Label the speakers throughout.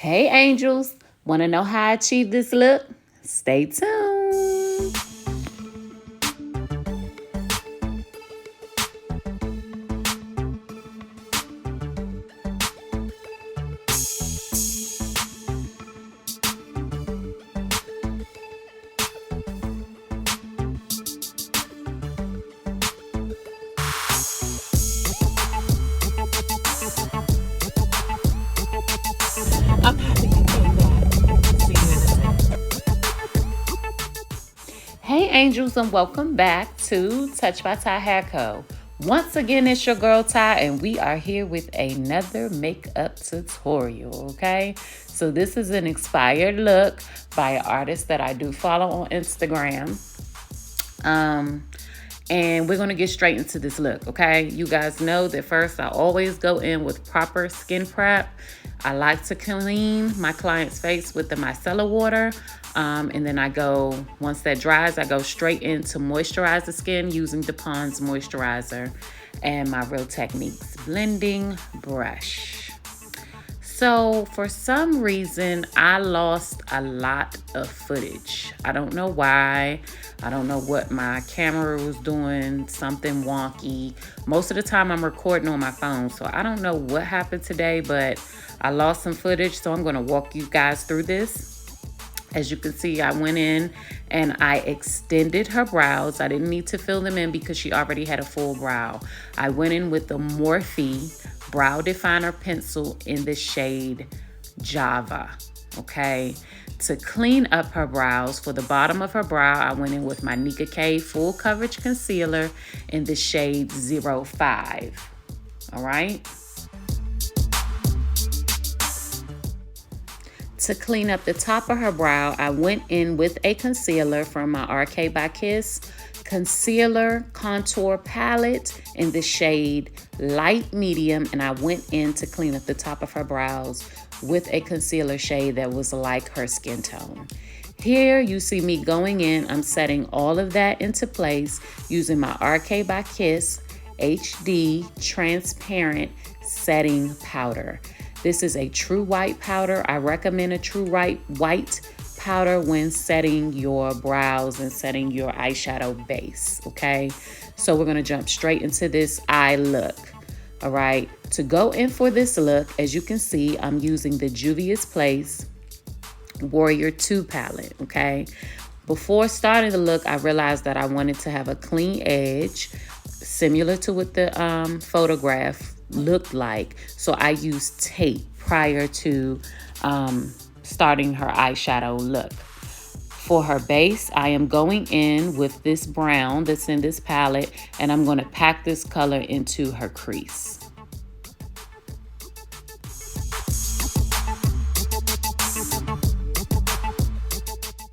Speaker 1: Hey angels, want to know how I achieve this look? Stay tuned.
Speaker 2: I'm happy you came back. See you in a second.
Speaker 1: Hey angels, and welcome back to TouchedByTyHairCo. Once again, it's your girl Ty, and we are here with another makeup tutorial, okay? So this is an inspired look by an artist that I do follow on Instagram. And we're going to get straight into this look, okay? You guys know that first I always go in with proper skin prep. I like to clean my client's face with the micellar water. And then once that dries, I go straight in to moisturize the skin using the Pond's moisturizer and my Real Techniques blending brush. So for some reason, I lost a lot of footage. I don't know why. I don't know what my camera was doing, something wonky. Most of the time I'm recording on my phone, so I don't know what happened today, but I lost some footage, so I'm gonna walk you guys through this. As you can see, I went in and I extended her brows. I didn't need to fill them in because she already had a full brow. I went in with the Morphe Brow Definer Pencil in the shade Java, okay? To clean up her brows, for the bottom of her brow, I went in with my Nika K Full Coverage Concealer in the shade 05, all right? To clean up the top of her brow, I went in with a concealer from my RK by Kiss Concealer Contour Palette in the shade Light Medium, and I went in to clean up the top of her brows with a concealer shade that was like her skin tone. Here you see me going in, I'm setting all of that into place using my RK by Kiss HD Transparent Setting Powder. This is a true white powder. I recommend a true white powder when setting your brows and setting your eyeshadow base, okay? So we're gonna jump straight into this eye look, all right? To go in for this look, as you can see, I'm using the Juvia's Place Warrior 2 palette, okay? Before starting the look, I realized that I wanted to have a clean edge, similar to what the photograph looked like. So I used tape prior to starting her eyeshadow look. For her base, I am going in with this brown that's in this palette, and I'm going to pack this color into her crease.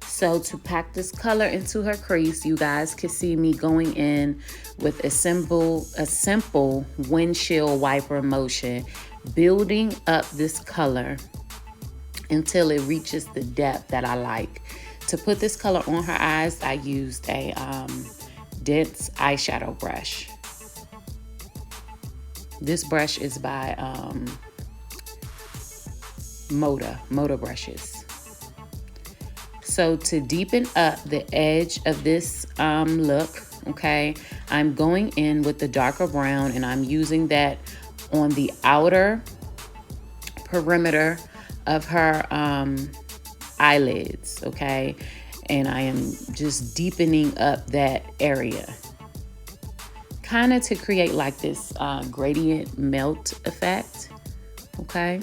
Speaker 1: So to pack this color into her crease, you guys can see me going in with a simple windshield wiper motion, building up this color until it reaches the depth that I like. To put this color on her eyes, I used a dense eyeshadow brush. This brush is by Moda brushes. So to deepen up the edge of this look, okay, I'm going in with the darker brown, and I'm using that on the outer perimeter of her eyelids, okay? And I am just deepening up that area, kind of to create like this gradient melt effect, okay?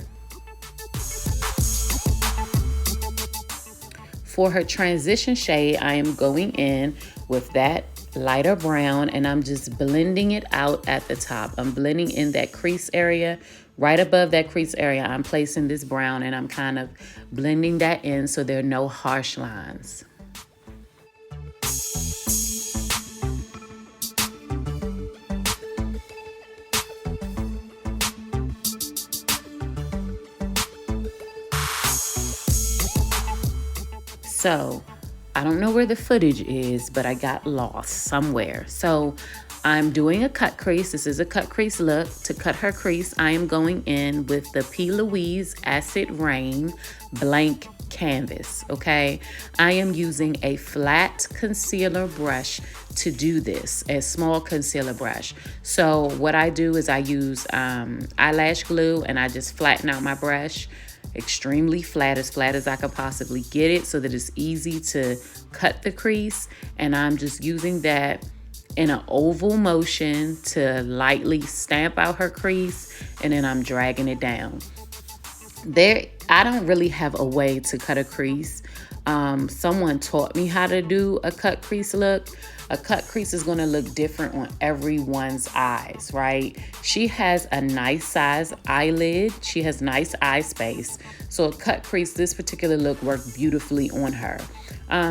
Speaker 1: For her transition shade, I am going in with that lighter brown, and I'm just blending it out at the top. I'm blending in that crease area. Right above that crease area, I'm placing this brown, and I'm kind of blending that in so there are no harsh lines. So I don't know where the footage is, but I got lost somewhere. So I'm doing a cut crease. This is a cut crease look. To cut her crease, I am going in with the P. Louise Acid Rain Blank Canvas, okay? I am using a flat concealer brush to do this, a small concealer brush. So what I do is I use eyelash glue and I just flatten out my brush extremely flat as I could possibly get it so that it's easy to cut the crease. And I'm just using that in an oval motion to lightly stamp out her crease, and then I'm dragging it down. I don't really have a way to cut a crease. Someone taught me how to do a cut crease look. A cut crease is going to look different on everyone's eyes, right? She has a nice size eyelid. She has nice eye space. So a cut crease, this particular look worked beautifully on her.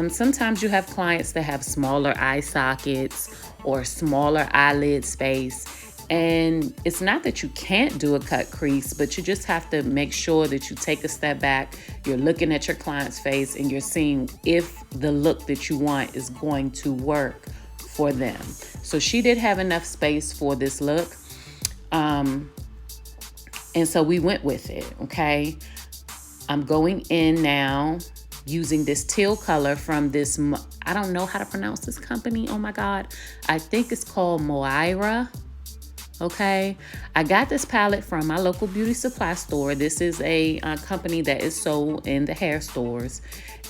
Speaker 1: Sometimes you have clients that have smaller eye sockets or smaller eyelid space. And it's not that you can't do a cut crease, but you just have to make sure that you take a step back. You're looking at your client's face and you're seeing if the look that you want is going to work for them. So she did have enough space for this look. And so we went with it, okay? I'm going in now using this teal color from this, I don't know how to pronounce this company. Oh my God. I think it's called Moira. Okay, I got this palette from my local beauty supply store. This is a company that is sold in the hair stores,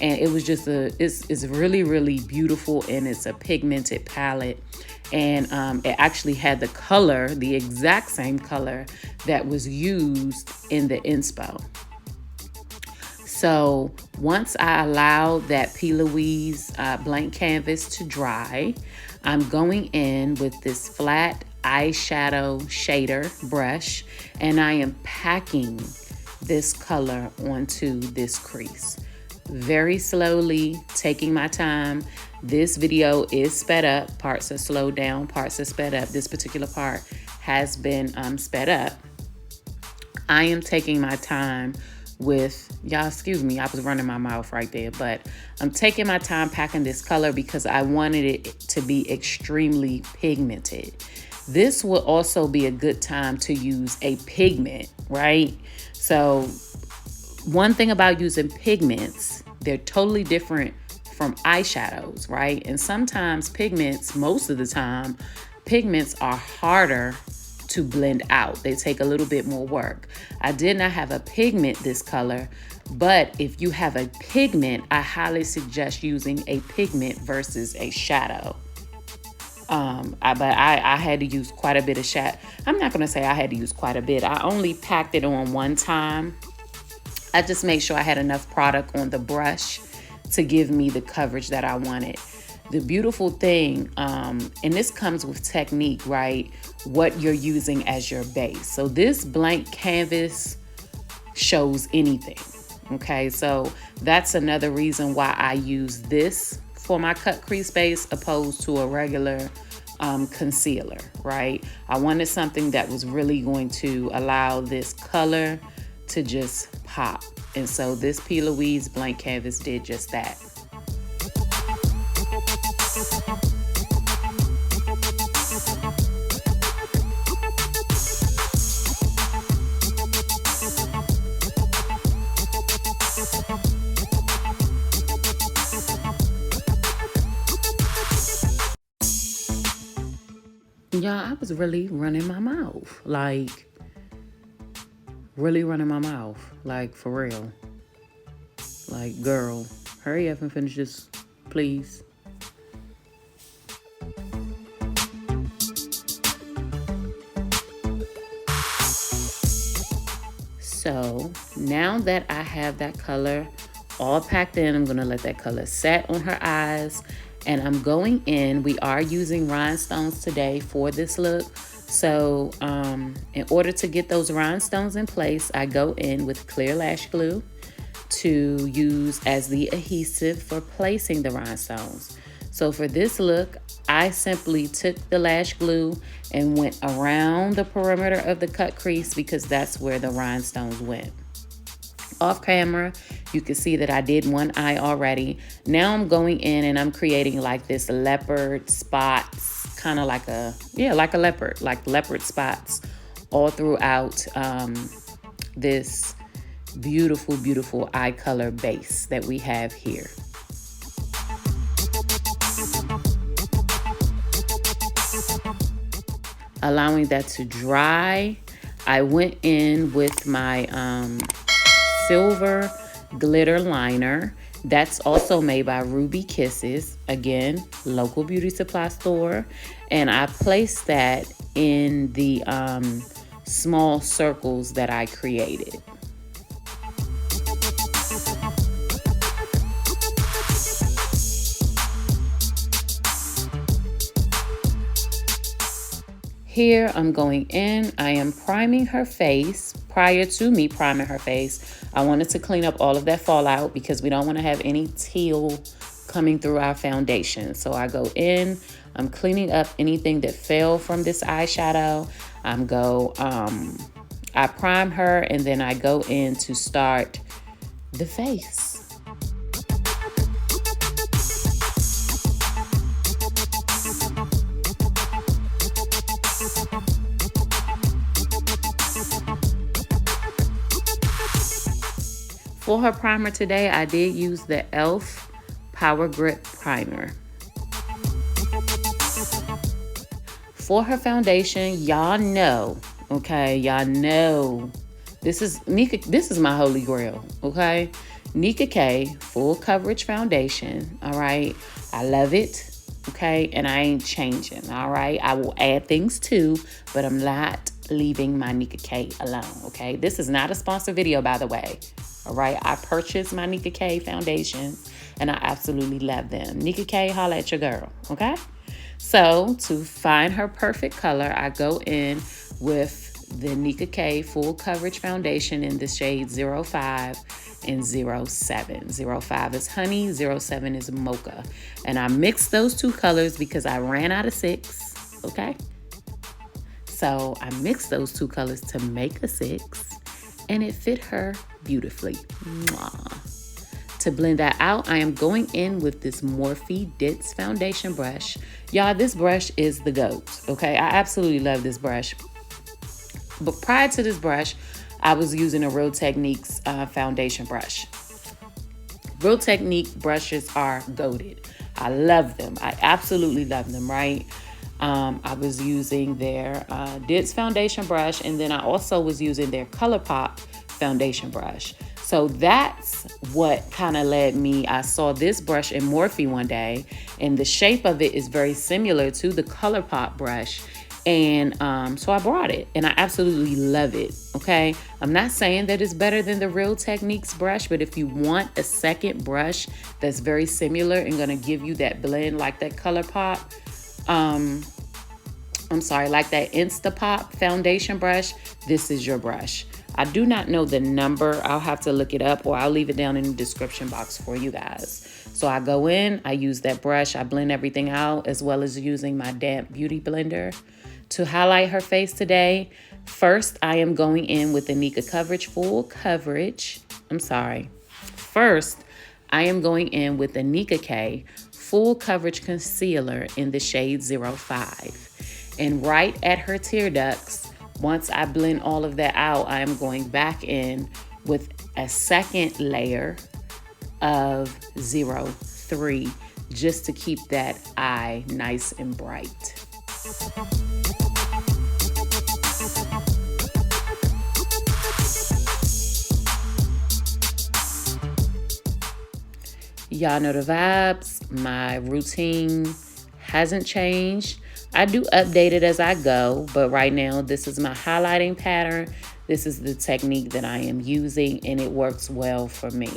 Speaker 1: and it was just it's really, really beautiful, and it's a pigmented palette, and it actually had the color, the exact same color that was used in the inspo. So once I allowed that P. Louise blank canvas to dry, I'm going in with this flat eyeshadow shader brush, and I am packing this color onto this crease. Very slowly, taking my time. This video is sped up. Parts are slowed down, parts are sped up. This particular part has been sped up. I am taking my time with, y'all excuse me, I was running my mouth right there, but I'm taking my time packing this color because I wanted it to be extremely pigmented. This will also be a good time to use a pigment, right? So one thing about using pigments, they're totally different from eyeshadows, right? And sometimes pigments, most of the time, pigments are harder to blend out. They take a little bit more work. I did not have a pigment this color, but if you have a pigment, I highly suggest using a pigment versus a shadow. But I had to use quite a bit of shadow. I'm not gonna say I had to use quite a bit. I only packed it on one time. I just made sure I had enough product on the brush to give me the coverage that I wanted. The beautiful thing, and this comes with technique, right? What you're using as your base. So this blank canvas shows anything, okay? So that's another reason why I use this for my cut crease base opposed to a regular concealer, right? I wanted something that was really going to allow this color to just pop. And so this P. Louise blank canvas did just that. Y'all, I was really running my mouth. Like, really running my mouth. Like, for real. Like, girl, hurry up and finish this, please. So, now that I have that color all packed in, I'm going to let that color set on her eyes. And I'm going in, we are using rhinestones today for this look. So in order to get those rhinestones in place, I go in with clear lash glue to use as the adhesive for placing the rhinestones. So for this look, I simply took the lash glue and went around the perimeter of the cut crease because that's where the rhinestones went. Off camera, you can see that I did one eye already. Now I'm going in and I'm creating like this leopard spots kind of like like a leopard, like leopard spots all throughout this beautiful, beautiful eye color base that we have here. Allowing that to dry, I went in with my silver glitter liner. That's also made by Ruby Kisses, again, local beauty supply store. And I placed that in the small circles that I created. Here I'm going in, I am priming her face. Prior to me priming her face, I wanted to clean up all of that fallout because we don't want to have any teal coming through our foundation. So I go in, I'm cleaning up anything that fell from this eyeshadow. I prime her and then I go in to start the face. For her primer today, I did use the e.l.f. Power Grip Primer. For her foundation, y'all know, okay? Y'all know this is my holy grail, okay? Nika K Full Coverage Foundation, all right? I love it, okay? And I ain't changing, all right? I will add things too, but I'm not leaving my Nika K alone, okay? This is not a sponsored video, by the way. All right, I purchased my Nika K foundation and I absolutely love them. Nika K, holla at your girl, okay? So to find her perfect color, I go in with the Nika K Full Coverage Foundation in the shade 05 and 07. 05 is honey, 07 is mocha. And I mixed those two colors because I ran out of 6, okay? So I mixed those two colors to make a 6 and it fit her beautifully. Mwah. To blend that out, I am going in with this Morphe Ditz foundation brush. Y'all, this brush is the GOAT, okay? I absolutely love this brush. But prior to this brush, I was using a Real Techniques foundation brush. Real Technique brushes are goated. I love them. I absolutely love them, right? I was using their Ditz foundation brush, and then I also was using their ColourPop foundation brush. So that's what kind of led me. I saw this brush in Morphe one day, and the shape of it is very similar to the ColourPop brush. And so I brought it, and I absolutely love it, okay? I'm not saying that it's better than the Real Techniques brush, but if you want a second brush that's very similar and gonna give you that blend like that ColourPop, like that Instapop foundation brush, this is your brush. I do not know the number. I'll have to look it up, or I'll leave it down in the description box for you guys. So I go in, I use that brush, I blend everything out, as well as using my damp beauty blender. To highlight her face today, first I am going in with the Nika Coverage Full Coverage. First, I am going in with the Nika K Full Coverage Concealer in the shade 05. And right at her tear ducts, once I blend all of that out, I am going back in with a second layer of 03 just to keep that eye nice and bright. Y'all know the vibes. My routine hasn't changed. I do update it as I go, but right now this is my highlighting pattern. This is the technique that I am using, and it works well for me.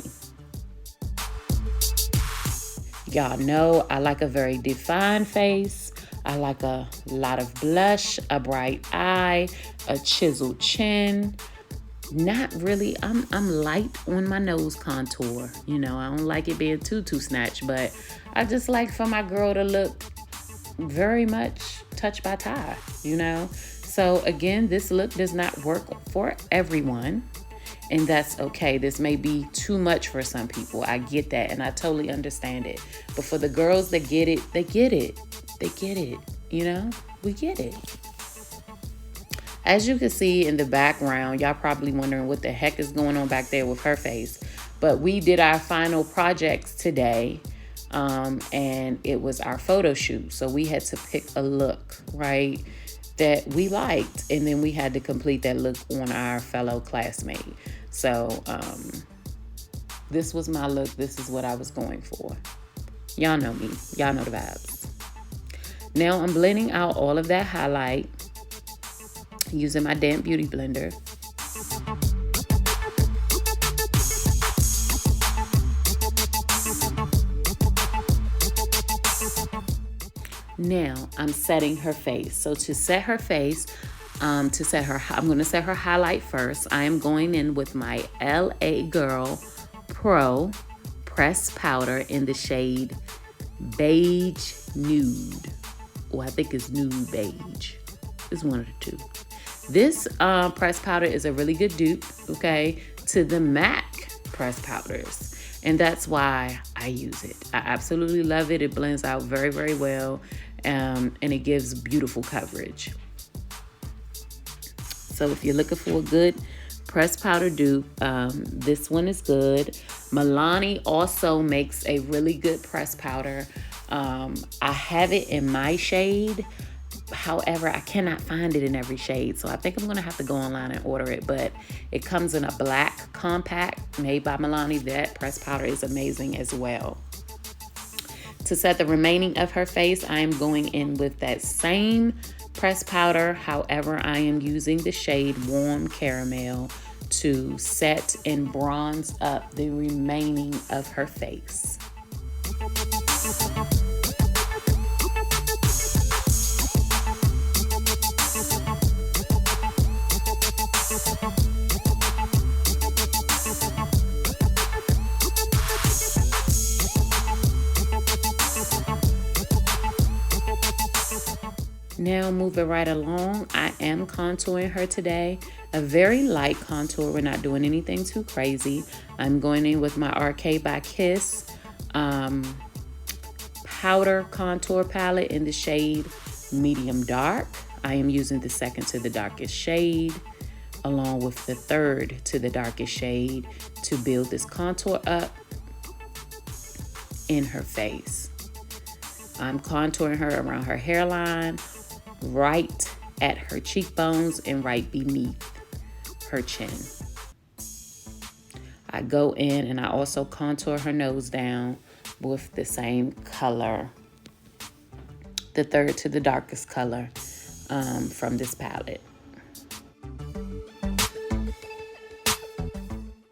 Speaker 1: Y'all know I like a very defined face. I like a lot of blush, a bright eye, a chiseled chin. Not really, I'm light on my nose contour. You know, I don't like it being too snatched, but I just like for my girl to look very much Touched by Ty, you know? So again, this look does not work for everyone, and that's okay. This may be too much for some people. I get that, and I totally understand it. But for the girls that get it, they get it. They get it. You know, we get it. As you can see in the background, y'all probably wondering what the heck is going on back there with her face. But we did our final projects today, and it was our photo shoot. So we had to pick a look, right, that we liked. And then we had to complete that look on our fellow classmate. So this was my look. This is what I was going for. Y'all know me. Y'all know the vibes. Now I'm blending out all of that highlight using my damp beauty blender. Now I'm setting her face. So to set her face, I'm going to set her highlight first. I am going in with my LA Girl Pro pressed powder in the shade Beige Nude. Oh, I think it's Nude Beige. It's one of the two. This pressed powder is a really good dupe, okay, to the MAC pressed powders. And that's why I use it. I absolutely love it. It blends out very, very well, and it gives beautiful coverage. So if you're looking for a good pressed powder dupe, this one is good. Milani also makes a really good pressed powder. I have it in my shade. However, I cannot find it in every shade, so I think I'm gonna have to go online and order it. But it comes in a black compact made by Milani. That pressed powder is amazing as well. To set the remaining of her face, I am going in with that same pressed powder. However, I am using the shade Warm Caramel to set and bronze up the remaining of her face. Now moving right along, I am contouring her today. A very light contour. We're not doing anything too crazy. I'm going in with my RK by Kiss powder contour palette in the shade Medium Dark. I am using the second to the darkest shade along with the third to the darkest shade to build this contour up in her face. I'm contouring her around her hairline, right at her cheekbones, and right beneath her chin. I go in and I also contour her nose down with the same color, the third to the darkest color from this palette.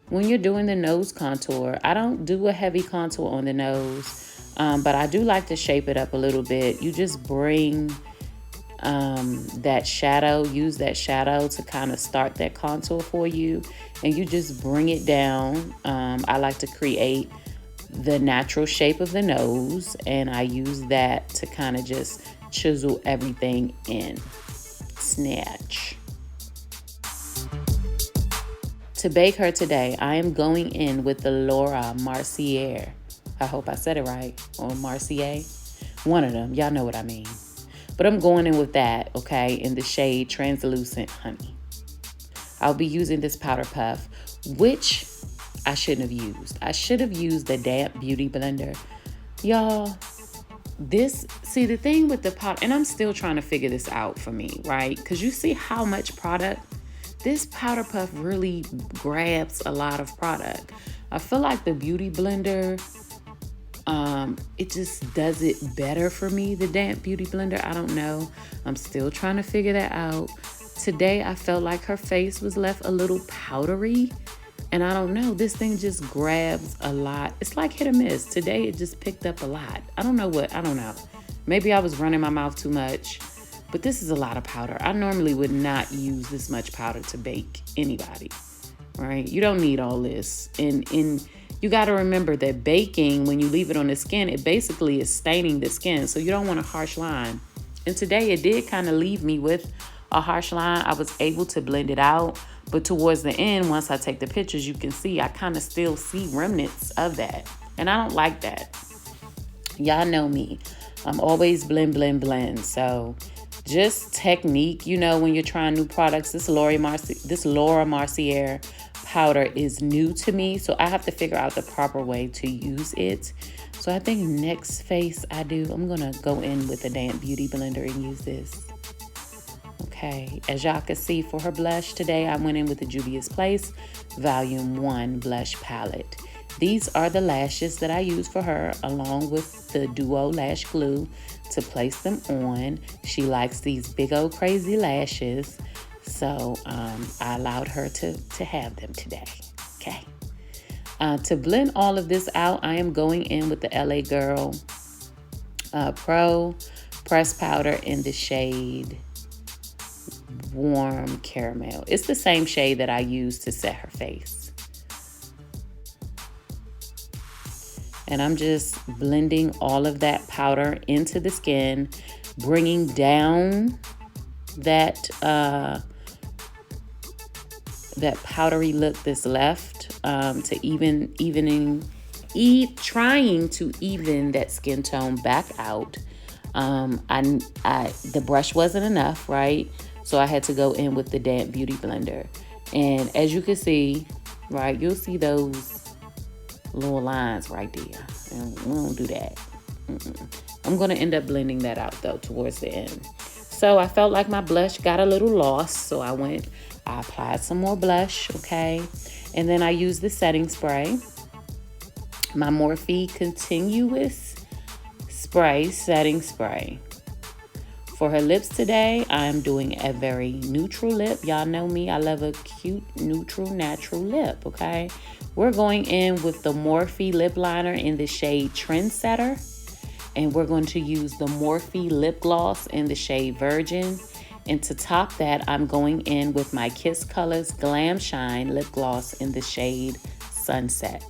Speaker 1: When you're doing the nose contour, I don't do a heavy contour on the nose, but I do like to shape it up a little bit. You just bring that shadow, use that shadow to kind of start that contour for you, and you just bring it down. I like to create the natural shape of the nose, and I use that to kind of just chisel everything in. Snatch. To bake her today, I am going in with the Laura Mercier. I hope I said it right. Or Mercier. One of them. Y'all know what I mean. But I'm going in with that, okay, in the shade Translucent Honey. I'll be using this powder puff, which I shouldn't have used. I should have used the damp beauty blender. Y'all, the thing with the powder, and I'm still trying to figure this out for me, right? Because you see how much product, this powder puff really grabs a lot of product. I feel like the beauty blender, it just does it better for me, the damp beauty blender. I don't know. I'm still trying to figure that out. Today, I felt like her face was left a little powdery. And I don't know, this thing just grabs a lot. It's like hit or miss. Today, it just picked up a lot. I don't know. Maybe I was running my mouth too much. But this is a lot of powder. I normally would not use this much powder to bake anybody, right? You don't need all this. And you got to remember that baking, when you leave it on the skin, it basically is staining the skin. So you don't want a harsh line. And today it did kind of leave me with a harsh line. I was able to blend it out. But towards the end, once I take the pictures, you can see I kind of still see remnants of that. And I don't like that. Y'all know me. I'm always blend, blend, blend. So just technique, you know, when you're trying new products. This Laura Mercier powder is new to me, so I have to figure out the proper way to use it. So I think next face I'm gonna go in with a damp beauty blender and use this. Okay, as y'all can see, for her blush today, I went in with the Juvia's Place Volume 1 Blush Palette. These are the lashes that I use for her, along with the Duo Lash Glue to place them on. She likes these big old crazy lashes, so I allowed her to have them today, okay? To blend all of this out, I am going in with the LA Girl Pro Press Powder in the shade Warm Caramel. It's the same shade that I used to set her face. And I'm just blending all of that powder into the skin, bringing down that powdery look that's left, to trying to even that skin tone back out. The brush wasn't enough, right? So I had to go in with the damp beauty blender. And as you can see, right, you'll see those little lines right there, and we don't do that. I'm gonna end up blending that out though towards the end. So I felt like my blush got a little lost, so I applied some more blush, okay? And then I used the setting spray, my Morphe Continuous Spray Setting Spray. For her lips today, I'm doing a very neutral lip. Y'all know me, I love a cute, neutral, natural lip, okay? We're going in with the Morphe lip liner in the shade Trendsetter. And we're going to use the Morphe lip gloss in the shade Virgin. And to top that, I'm going in with my Kiss Colors Glam Shine lip gloss in the shade Sunset.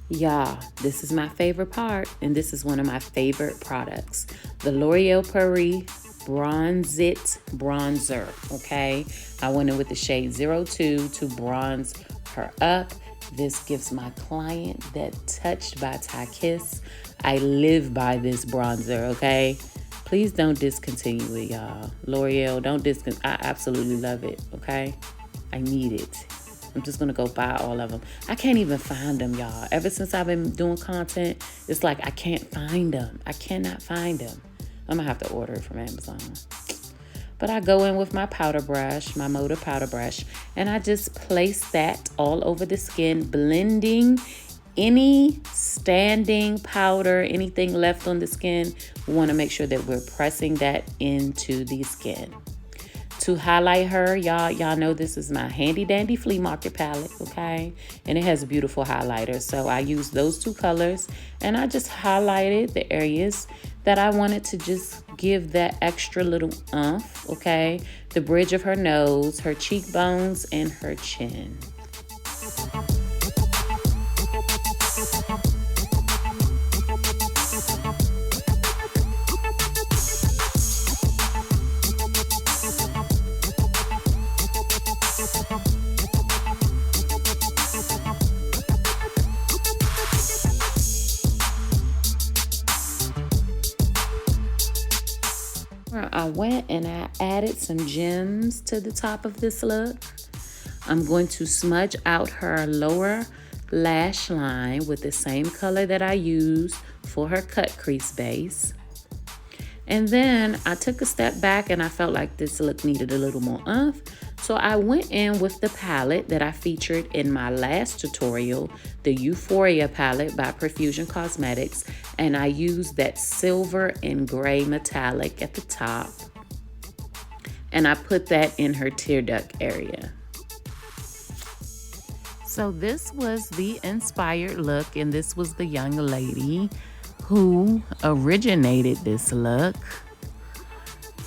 Speaker 1: Y'all, this is my favorite part, and this is one of my favorite products. The L'Oreal Paris Bronze It Bronzer, okay? I went in with the shade 02 to bronze her up. This gives my client that Touched by Ty Kiss. I live by this bronzer, okay? Please don't discontinue it, y'all. L'Oreal, don't discontinue. I absolutely love it, okay? I need it. I'm just gonna go buy all of them. I can't even find them, y'all. Ever since I've been doing content, it's like I can't find them. I cannot find them. I'm gonna have to order it from Amazon. But I go in with my powder brush, my Moda powder brush, and I just place that all over the skin, blending any standing powder, anything left on the skin. We wanna make sure that we're pressing that into the skin. To highlight her, y'all know this is my handy dandy flea market palette, okay? And it has a beautiful highlighter. So I used those two colors and I just highlighted the areas that I wanted to just give that extra little oomph, okay? The bridge of her nose, her cheekbones, and her chin. went and I added some gems to the top of this look. I'm going to smudge out her lower lash line with the same color that I used for her cut crease base. And then I took a step back and I felt like this look needed a little more oomph. So I went in with the palette that I featured in my last tutorial, the Euphoria palette by Profusion Cosmetics. And I used that silver and gray metallic at the top. And I put that in her tear duct area. So this was the inspired look, and this was the young lady who originated this look.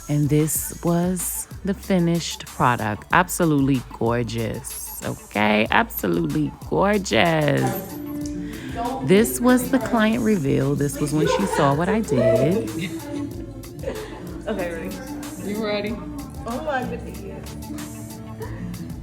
Speaker 1: And this was the finished product. Absolutely gorgeous, okay? Absolutely gorgeous. This was the client reveal. This was when she saw what I did.
Speaker 2: Okay, ready?
Speaker 3: You ready?
Speaker 2: Oh my goodness.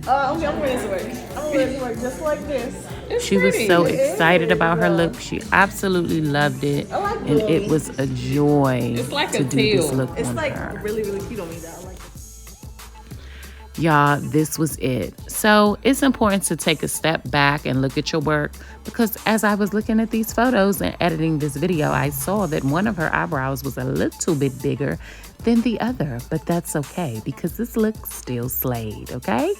Speaker 2: I'm ready to work. I'm ready to work just like this.
Speaker 1: She was so excited about her look. She absolutely loved it.
Speaker 2: I like
Speaker 1: And it was a joy
Speaker 3: It's like
Speaker 1: to
Speaker 3: a
Speaker 1: do this
Speaker 3: teal.
Speaker 1: look
Speaker 2: It's
Speaker 1: on
Speaker 2: like
Speaker 1: her.
Speaker 2: really, really cute on me though. I like it.
Speaker 1: Y'all, this was it. So it's important to take a step back and look at your work, because as I was looking at these photos and editing this video, I saw that one of her eyebrows was a little bit bigger than the other, but that's okay because this look still slayed, okay?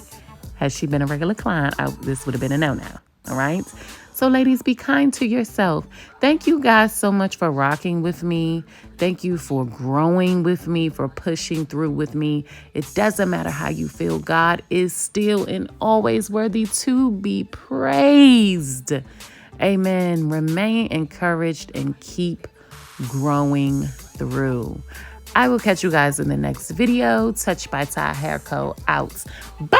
Speaker 1: Had she been a regular client, this would have been a no-no, all right? So ladies, be kind to yourself. Thank you guys so much for rocking with me. Thank you for growing with me, for pushing through with me. It doesn't matter how you feel. God is still and always worthy to be praised. Amen. Remain encouraged and keep growing through. I will catch you guys in the next video. Touched by Ty Hair Co. out. Bye.